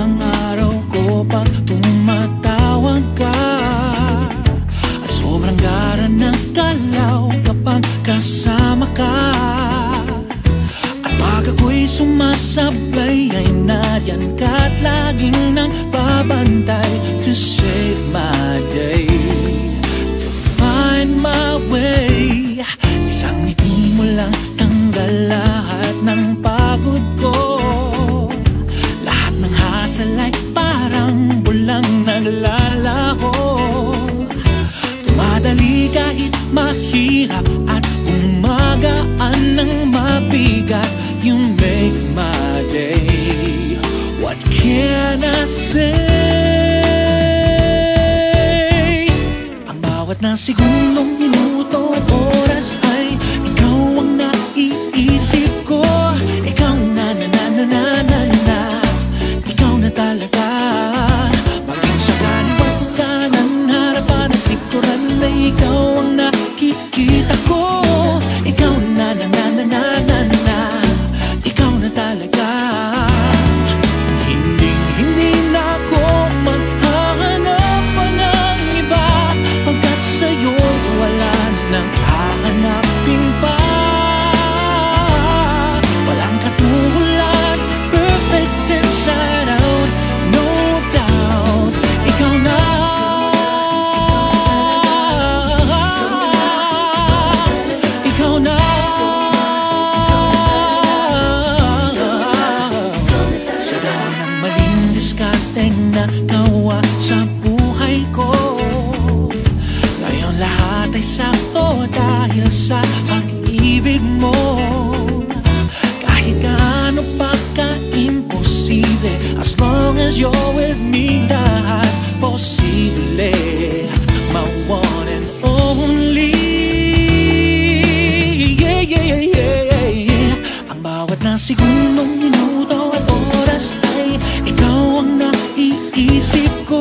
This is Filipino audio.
ang araw ko pag tumatawag ka. At sobrang gara ng galaw kapag kasama ka. At pag ako'y sumasabay ay nariyan ka at laging nang babantay to save my day, to find my way. Isang ngiti mo lang tanggal lahat ng pagod ko. Lahat ng hassle ay parang bulang naglalaho. Tumadali kahit mahirap at umagaan ng mabigat. You make my day. What can I say? Ang bawat na segundong, minuto, oras ay ikaw ang naiisip ko. Ikaw na na na na na na na. Ikaw na talaga. Maging sa kaliwat o kanan, harapan at likuran na ikaw ang nakikita ko. Ikaw na na na na na na na. Ikaw na talaga. Hindi na ako maghahanap pa ng iba, pagkat sa'yo wala nang hahanapin pa. Walang katulad, perfect inside out, no doubt. Ikaw na. Ikaw na. Sa dami ng maling diskateng nagawa sa buhay ko, ngayon lahat ay sakto dahil sa pag-ibig mo. Kahit gaano pa ka-imposible, as long as you're with me, lahat posible. My one and only. Yeah, yeah, yeah, yeah. Ang bawat na segundong, minuto at oras ay ikaw ang naiisip ko.